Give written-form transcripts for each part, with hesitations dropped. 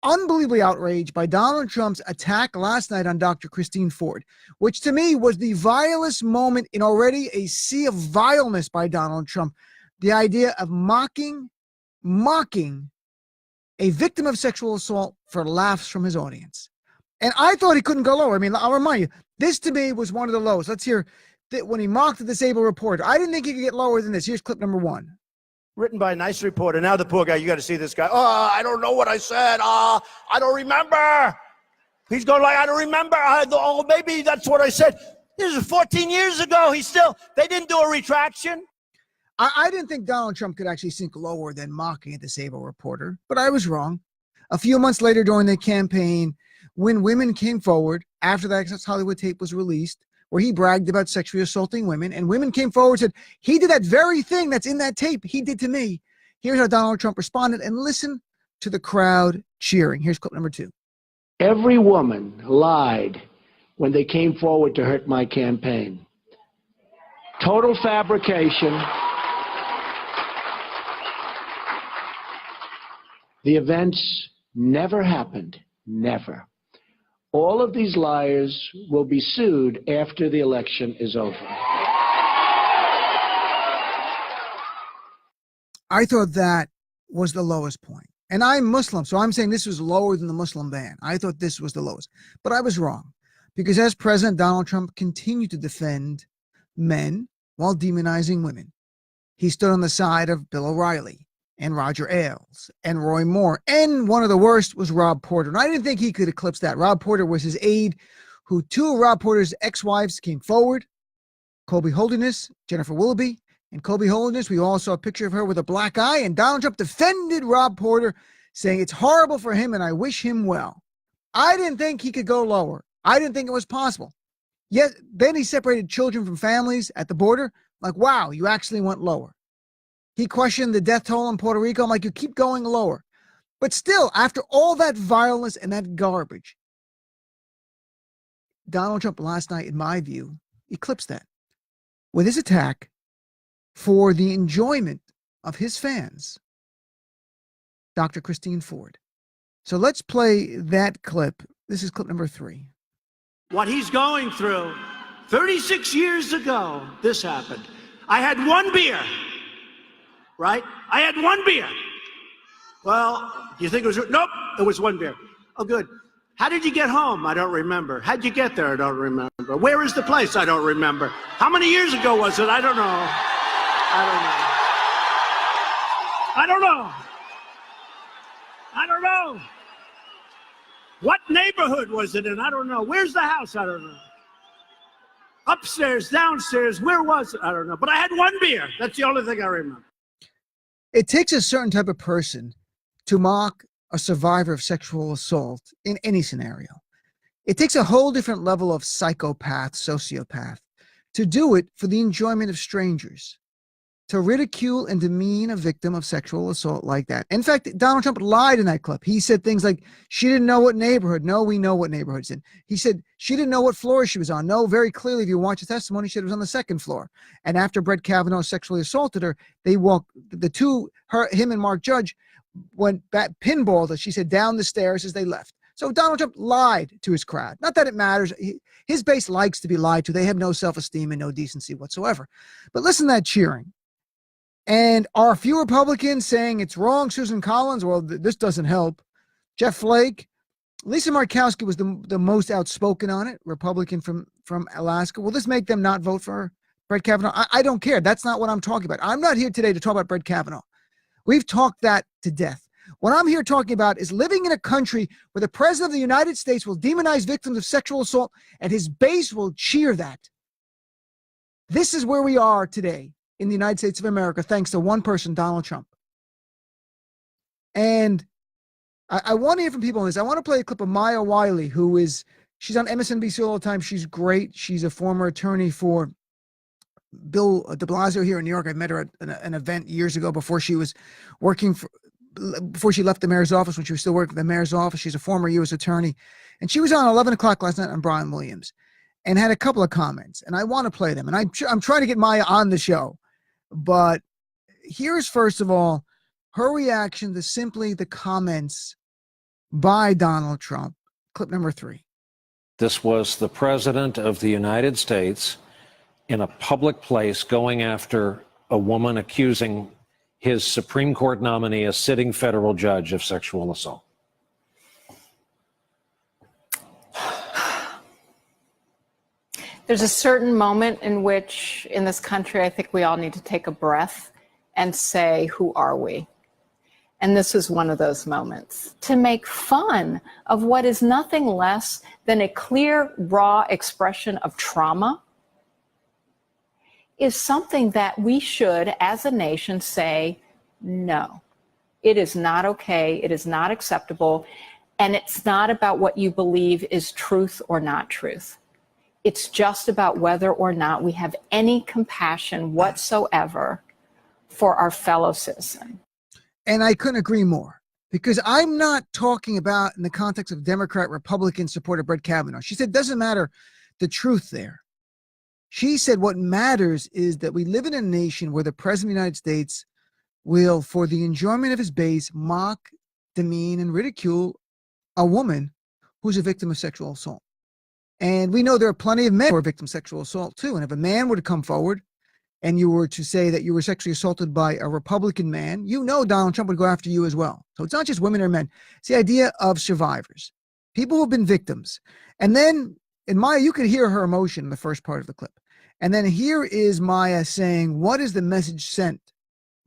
unbelievably outraged by Donald Trump's attack last night on Dr. Christine Ford, which to me was the vilest moment in already a sea of vileness by Donald Trump. The idea of mocking a victim of sexual assault for laughs from his audience. And I thought he couldn't go lower. I mean, I'll remind you, this to me was one of the lowest. Let's hear that when he mocked the disabled reporter. I didn't think he could get lower than this. Here's clip number 1. Written by a nice reporter. Now the poor guy, you got to see this guy. Oh, I don't know what I said. I don't remember. He's going like, I don't remember. Oh, maybe that's what I said. This is 14 years ago. They didn't do a retraction. I didn't think Donald Trump could actually sink lower than mocking a disabled reporter, but I was wrong. A few months later during the campaign, when women came forward after that Access Hollywood tape was released, where he bragged about sexually assaulting women, and women came forward and said, he did that very thing that's in that tape. He did to me. Here's how Donald Trump responded, and listen to the crowd cheering. Here's clip number 2. Every woman lied when they came forward to hurt my campaign. Total fabrication. The events never happened. Never. All of these liars will be sued after the election is over. I thought that was the lowest point. And I'm Muslim, so I'm saying this was lower than the Muslim ban. I thought this was the lowest. But I was wrong. Because as President Donald Trump continued to defend men while demonizing women, he stood on the side of Bill O'Reilly and Roger Ailes and Roy Moore. And one of the worst was Rob Porter. And I didn't think he could eclipse that. Rob Porter was his aide, who 2 of Rob Porter's ex-wives came forward, Colby Holderness, Jennifer Willoughby. And Colby Holderness, we all saw a picture of her with a black eye. And Donald Trump defended Rob Porter, saying it's horrible for him and I wish him well. I didn't think he could go lower. I didn't think it was possible. Yet then he separated children from families at the border. Like, wow, you actually went lower. He questioned the death toll in Puerto Rico. I'm like, you keep going lower. But still, after all that violence and that garbage, Donald Trump last night, in my view, eclipsed that with his attack for the enjoyment of his fans, Dr. Christine Ford. So let's play that clip. This is clip number 3. What he's going through, 36 years ago, this happened. I had 1 beer. Right? I had 1 beer. Well, you think it was, nope, it was 1 beer. Oh, good. How did you get home? I don't remember. How'd you get there? I don't remember. Where is the place? I don't remember. How many years ago was it? I don't know. I don't know. What neighborhood was it in? I don't know. Where's the house? I don't know. Upstairs, downstairs, where was it? I don't know. But I had 1 beer. That's the only thing I remember. It takes a certain type of person to mock a survivor of sexual assault in any scenario. It takes a whole different level of psychopath, sociopath, to do it for the enjoyment of strangers, to ridicule and demean a victim of sexual assault like that. In fact, Donald Trump lied in that clip. He said things like, she didn't know what neighborhood. No, we know what neighborhood's in. He said, she didn't know what floor she was on. No, very clearly, if you watch the testimony, she was on the 2nd floor. And after Brett Kavanaugh sexually assaulted her, they walked, him and Mark Judge went back, pinballed, as she said, down the stairs as they left. So Donald Trump lied to his crowd. Not that it matters. His base likes to be lied to. They have no self-esteem and no decency whatsoever. But listen to that cheering. And are a few Republicans saying it's wrong? Susan Collins, well, this doesn't help. Jeff Flake, Lisa Murkowski was the most outspoken on it, Republican from Alaska. Will this make them not vote for Brett Kavanaugh? I don't care. That's not what I'm talking about. I'm not here today to talk about Brett Kavanaugh. We've talked that to death. What I'm here talking about is living in a country where the president of the United States will demonize victims of sexual assault and his base will cheer that. This is where we are today in the United States of America, thanks to one person, Donald Trump. And I want to hear from people on this. I want to play a clip of Maya Wiley, she's on MSNBC all the time. She's great. She's a former attorney for Bill de Blasio here in New York. I met her at an event years ago before she was before she left the mayor's office, when she was still working at the mayor's office. She's a former U.S. attorney. And she was on 11 o'clock last night on Brian Williams and had a couple of comments. And I want to play them. And I'm trying to get Maya on the show. But here's, first of all, her reaction to simply the comments by Donald Trump. Clip number 3. This was the president of the United States in a public place going after a woman accusing his Supreme Court nominee, a sitting federal judge, of sexual assault. There's a certain moment in which, in this country, I think we all need to take a breath and say, who are we? And this is one of those moments. To make fun of what is nothing less than a clear, raw expression of trauma is something that we should, as a nation, say, no. It is not okay. It is not acceptable. And it's not about what you believe is truth or not truth. It's just about whether or not we have any compassion whatsoever for our fellow citizen. And I couldn't agree more, because I'm not talking about in the context of Democrat, Republican support of Brett Kavanaugh. She said, it doesn't matter the truth there. She said what matters is that we live in a nation where the president of the United States will, for the enjoyment of his base, mock, demean, and ridicule a woman who's a victim of sexual assault. And we know there are plenty of men who are victims of sexual assault too. And if a man were to come forward and you were to say that you were sexually assaulted by a Republican man, you know Donald Trump would go after you as well. So it's not just women or men. It's the idea of survivors, people who have been victims. And then in Maya, you could hear her emotion in the first part of the clip. And then here is Maya saying, what is the message sent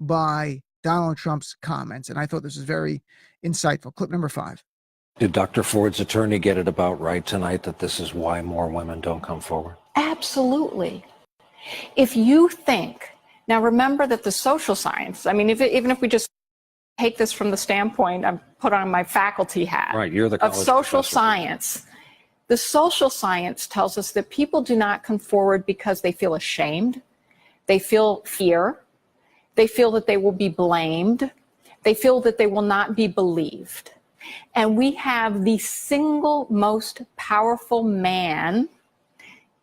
by Donald Trump's comments? And I thought this was very insightful. Clip number 5. Did Dr. Ford's attorney get it about right tonight that this is why more women don't come forward? Absolutely. If you think, now remember that the social science, I mean, even if we just take this from the standpoint, I'm put on my faculty hat, right, you're the of college social professor. Science. The social science tells us that people do not come forward because they feel ashamed, they feel fear, they feel that they will be blamed, they feel that they will not be believed. And we have the single most powerful man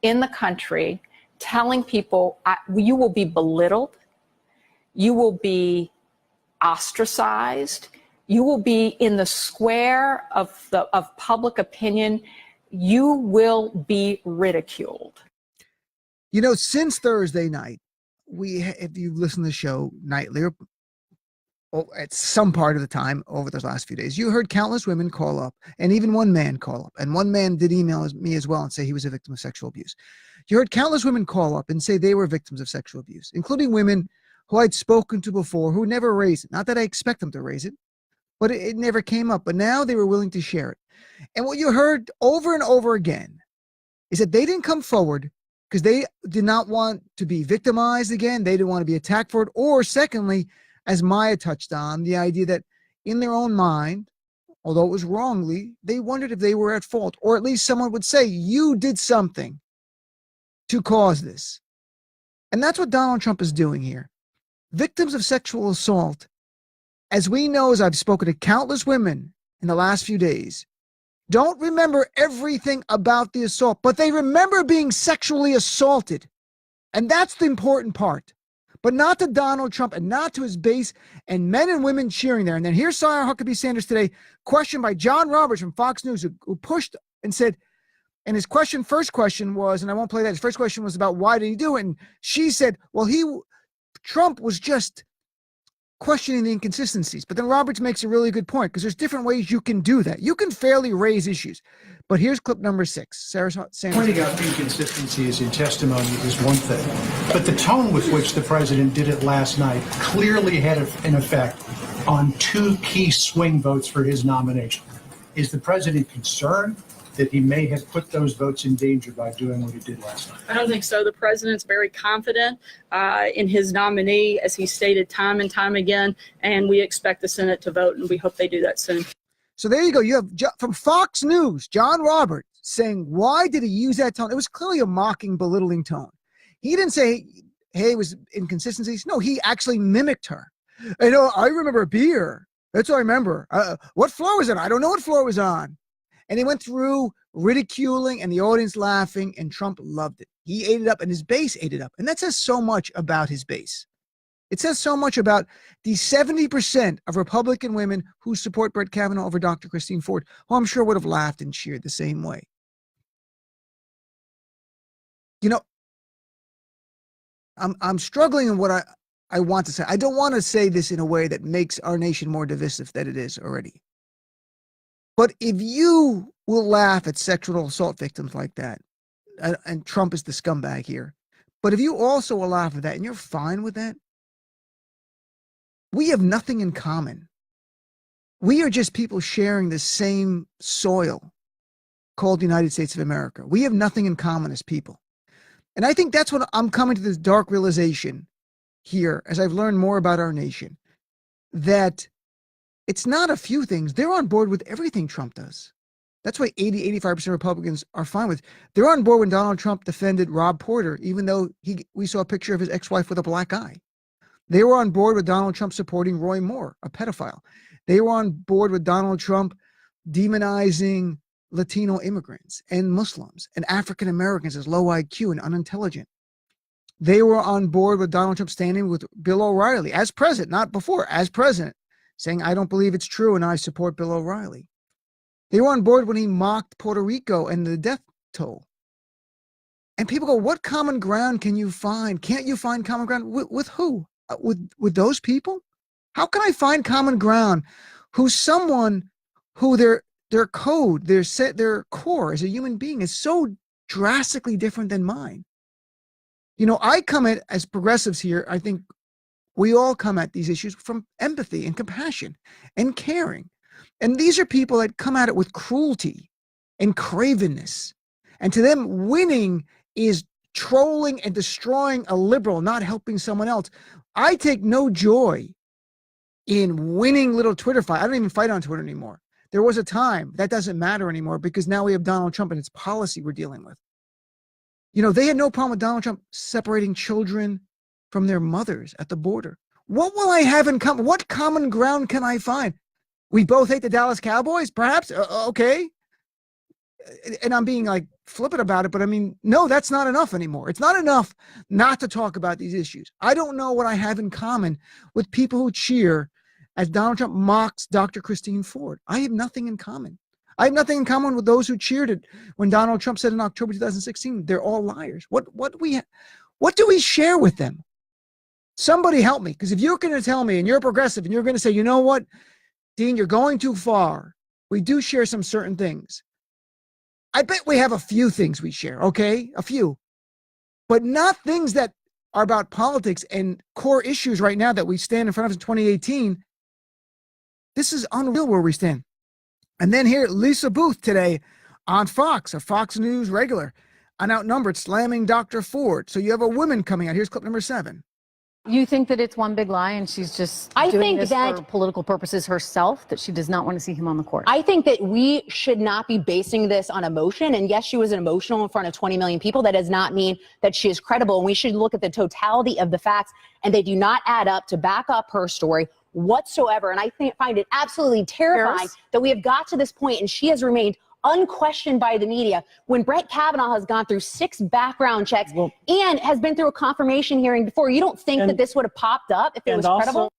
in the country telling people, you will be belittled, you will be ostracized, you will be in the square of public opinion, you will be ridiculed. You know, since Thursday night, if you listen to the show nightly or at some part of the time over those last few days, you heard countless women call up, and even one man call up. And one man did email me as well and say he was a victim of sexual abuse. You heard countless women call up and say they were victims of sexual abuse, including women who I'd spoken to before who never raised it. Not that I expect them to raise it, but it never came up. But now they were willing to share it. And what you heard over and over again is that they didn't come forward because they did not want to be victimized again. They didn't want to be attacked for it. Or secondly, as Maya touched on, the idea that in their own mind, although it was wrongly, they wondered if they were at fault, or at least someone would say, you did something to cause this. And that's what Donald Trump is doing here. Victims of sexual assault, as we know, as I've spoken to countless women in the last few days, don't remember everything about the assault, but they remember being sexually assaulted. And that's the important part. But not to Donald Trump and not to his base and men and women cheering there. And then here's Sarah Huckabee Sanders today, questioned by John Roberts from Fox News, who pushed and said, and his first question was, and I won't play that, his first question was about why did he do it? And she said, well, Trump was just questioning the inconsistencies. But then Roberts makes a really good point, because there's different ways you can do that. You can fairly raise issues. But here's clip number 6. Sarah Sanders. Pointing out inconsistencies in testimony is one thing, but the tone with which the president did it last night clearly had an effect on 2 key swing votes for his nomination. Is the president concerned that he may have put those votes in danger by doing what he did last night? I don't think so. The president's very confident in his nominee, as he stated time and time again, and we expect the Senate to vote, and we hope they do that soon. So there you go. You have from Fox News, John Roberts saying, why did he use that tone? It was clearly a mocking, belittling tone. He didn't say, hey, it was inconsistencies. No, he actually mimicked her. I remember a beer. That's what I remember. What floor was it? I don't know what floor it was on. And he went through ridiculing and the audience laughing, and Trump loved it. He ate it up and his base ate it up. And that says so much about his base. It says so much about the 70% of Republican women who support Brett Kavanaugh over Dr. Christine Ford, who I'm sure would have laughed and cheered the same way. You know, I'm struggling in what I want to say. I don't want to say this in a way that makes our nation more divisive than it is already. But if you will laugh at sexual assault victims like that, and Trump is the scumbag here, but if you also will laugh at that and you're fine with that, we have nothing in common. We are just people sharing the same soil called the United States of America. We have nothing in common as people. And I think that's what I'm coming to this dark realization here as I've learned more about our nation, that it's not a few things. They're on board with everything Trump does. That's why 85% of Republicans are fine with. They're on board when Donald Trump defended Rob Porter, even though we saw a picture of his ex-wife with a black eye. They were on board with Donald Trump supporting Roy Moore, a pedophile. They were on board with Donald Trump demonizing Latino immigrants and Muslims and African Americans as low IQ and unintelligent. They were on board with Donald Trump standing with Bill O'Reilly as president, not before, as president, saying, I don't believe it's true and I support Bill O'Reilly. They were on board when he mocked Puerto Rico and the death toll. And people go, what common ground can you find? Can't you find common ground? With who? With those people? How can I find common ground who's someone who their code, their core as a human being is so drastically different than mine? You know, I come at, as progressives here, I think we all come at these issues from empathy and compassion and caring. And these are people that come at it with cruelty and cravenness. And to them, winning is trolling and destroying a liberal, not helping someone else. I take no joy in winning little Twitter fight. I don't even fight on Twitter anymore. There was a time that doesn't matter anymore because now we have Donald Trump and it's policy we're dealing with. You know, they had no problem with Donald Trump separating children from their mothers at the border. What will I have in common? What common ground can I find? We both hate the Dallas Cowboys, perhaps? Okay. And I'm being like flippant about it, but I mean, no, that's not enough anymore. It's not enough not to talk about these issues. I don't know what I have in common with people who cheer as Donald Trump mocks Dr. Christine Ford. I have nothing in common. I have nothing in common with those who cheered it when Donald Trump said in October 2016, they're all liars. What do we share with them? Somebody help me. Because if you're going to tell me and you're progressive and you're going to say, you know what, Dean, you're going too far. We do share some certain things. I bet we have a few things we share, okay? A few. But not things that are about politics and core issues right now that we stand in front of in 2018. This is unreal where we stand. And then here, Lisa Booth today on Fox, a Fox News regular, on Outnumbered, slamming Dr. Ford. So you have a woman coming out. Here's clip number 7. You think that it's one big lie and she's just doing this for political purposes herself, that she does not want to see him on the court? I think that we should not be basing this on emotion. And yes, she was emotional in front of 20 million people. That does not mean that she is credible. And we should look at the totality of the facts, and they do not add up to back up her story whatsoever. And I find it absolutely terrifying that we have got to this point and she has remained unquestioned by the media when Brett Kavanaugh has gone through 6 background checks and has been through a confirmation hearing before. You don't think that this would have popped up if it was credible?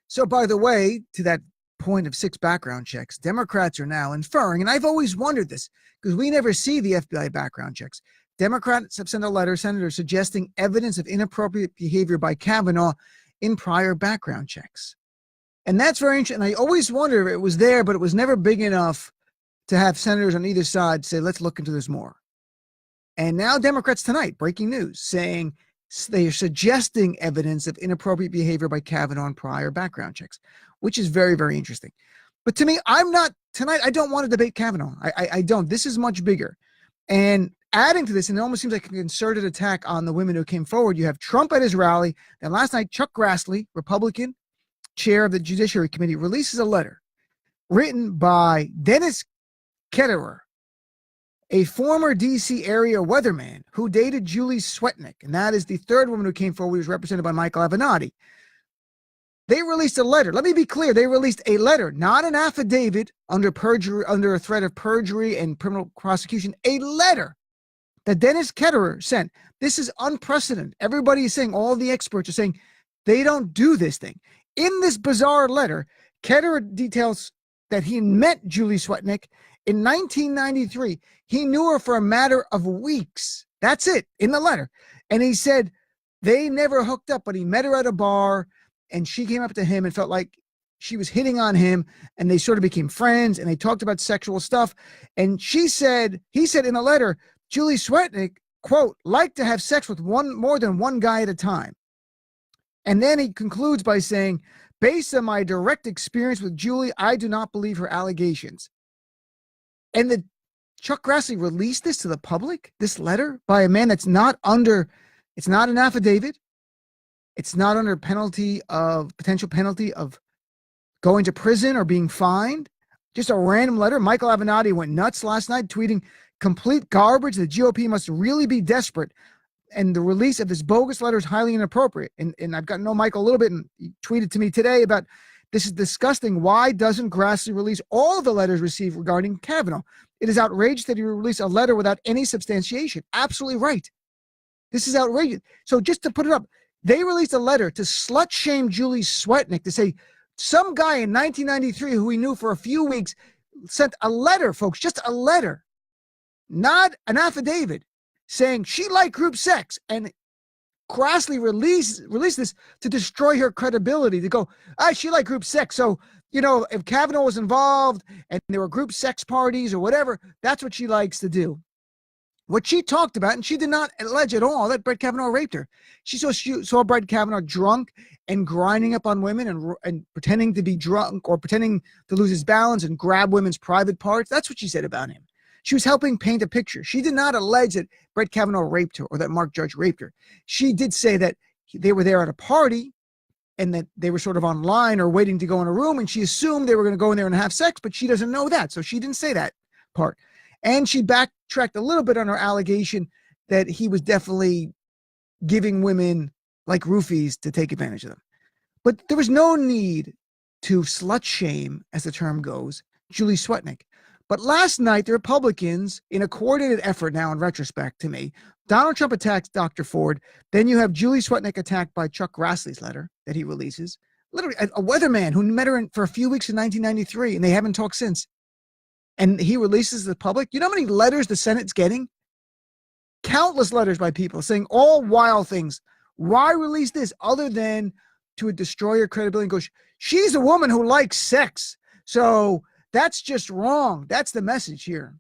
So by the way, to that point of 6 background checks, Democrats are now inferring, and I've always wondered this because we never see the FBI background checks. Democrats have sent a letter, senators, suggesting evidence of inappropriate behavior by Kavanaugh in prior background checks. And that's very interesting. I always wonder if it was there, but it was never big enough to have senators on either side say, let's look into this more. And now Democrats tonight, breaking news, saying they are suggesting evidence of inappropriate behavior by Kavanaugh in prior background checks, which is very, very interesting. But to me, I don't want to debate Kavanaugh. I don't. This is much bigger. And adding to this, and it almost seems like a concerted attack on the women who came forward, you have Trump at his rally. And last night, Chuck Grassley, Republican chair of the Judiciary Committee, releases a letter written by Dennis Ketterer, a former D.C. area weatherman who dated Julie Swetnick, and that is the third woman who came forward, who was represented by Michael Avenatti. They released a letter. Let me be clear. They released a letter, not an affidavit under perjury, under a threat of perjury and criminal prosecution, a letter that Dennis Ketterer sent. This is unprecedented. Everybody is saying, all the experts are saying, They don't do this thing. In this bizarre letter, Ketterer details that he met Julie Swetnick in 1993. He knew her for a matter of weeks. That's it, in the letter. And he said they never hooked up, but he met her at a bar, and she came up to him and felt like she was hitting on him, and they sort of became friends, and they talked about sexual stuff. And he said in a letter, Julie Swetnick, quote, liked to have sex with more than one guy at a time. And then he concludes by saying, based on my direct experience with Julie, I do not believe her allegations. And Chuck Grassley released this to the public, this letter, by a man that's not under, it's not an affidavit. It's not under potential penalty of going to prison or being fined. Just a random letter. Michael Avenatti went nuts last night, tweeting complete garbage. The GOP must really be desperate. And the release of this bogus letter is highly inappropriate. And I've gotten to know Michael a little bit, and he tweeted to me today about this is disgusting. Why doesn't Grassley release all of the letters received regarding Kavanaugh? It is outrageous that he released a letter without any substantiation. Absolutely right. This is outrageous. So just to put it up, they released a letter to slut shame Julie Swetnick, to say some guy in 1993 who he knew for a few weeks sent a letter, folks, just a letter, not an affidavit, saying she liked group sex. And Grassley released this to destroy her credibility, to go, she liked group sex. So, if Kavanaugh was involved and there were group sex parties or whatever, that's what she likes to do. What she talked about, and she did not allege at all that Brett Kavanaugh raped her. She saw Brett Kavanaugh drunk and grinding up on women and pretending to be drunk or pretending to lose his balance and grab women's private parts. That's what she said about him. She was helping paint a picture. She did not allege that Brett Kavanaugh raped her or that Mark Judge raped her. She did say that they were there at a party and that they were sort of online or waiting to go in a room, and she assumed they were going to go in there and have sex, but she doesn't know that. So she didn't say that part. And she backtracked a little bit on her allegation that he was definitely giving women like roofies to take advantage of them. But there was no need to slut shame, as the term goes, Julie Swetnick. But last night, the Republicans, in a coordinated effort now in retrospect to me, Donald Trump attacks Dr. Ford. Then you have Julie Swetnick attacked by Chuck Grassley's letter that he releases. Literally, a weatherman who met her for a few weeks in 1993, and they haven't talked since. And he releases to the public. You know how many letters the Senate's getting? Countless letters by people saying all wild things. Why release this other than to destroy your credibility and go, she's a woman who likes sex. So that's just wrong. That's the message here.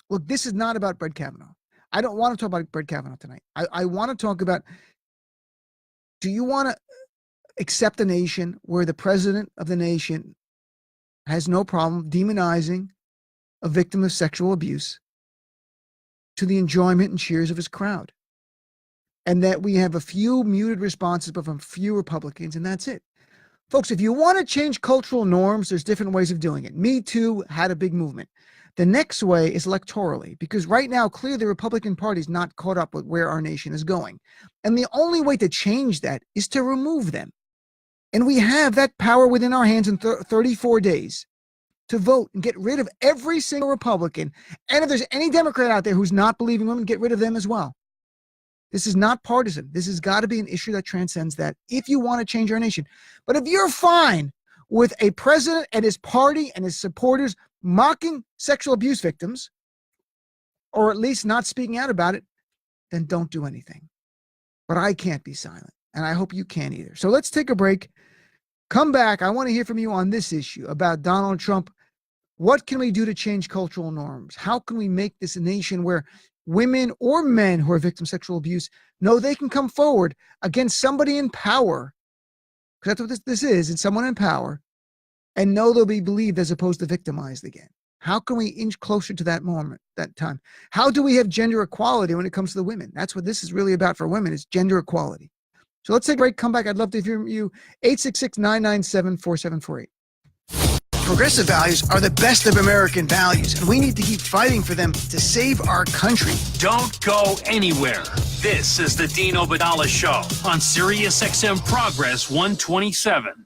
Look, this is not about Brett Kavanaugh. I don't want to talk about Brett Kavanaugh tonight. I want to talk about, do you want to accept a nation where the president of the nation has no problem demonizing a victim of sexual abuse to the enjoyment and cheers of his crowd? And that we have a few muted responses, but from few Republicans, and that's it. Folks, if you want to change cultural norms, there's different ways of doing it. Me Too had a big movement. The next way is electorally, because right now, clearly the Republican Party is not caught up with where our nation is going. And the only way to change that is to remove them. And we have that power within our hands in 34 days to vote and get rid of every single Republican. And if there's any Democrat out there who's not believing women, get rid of them as well. This is not partisan. This has got to be an issue that transcends that if you want to change our nation. But if you're fine with a president and his party and his supporters mocking sexual abuse victims, or at least not speaking out about it, then don't do anything. But I can't be silent, and I hope you can't either. So let's take a break. Come back. I want to hear from you on this issue about Donald Trump. What can we do to change cultural norms? How can we make this a nation where women or men who are victims of sexual abuse know they can come forward against somebody in power, because that's what this is, it's someone in power, and know they'll be believed as opposed to victimized again? How can we inch closer to that moment, that time? How do we have gender equality when it comes to the women? That's what this is really about for women, is gender equality. So let's take a break, come back. I'd love to hear from you. 866-997-4748. Progressive values are the best of American values, and we need to keep fighting for them to save our country. Don't go anywhere. This is the Dean Obeidallah Show on SiriusXM Progress 127.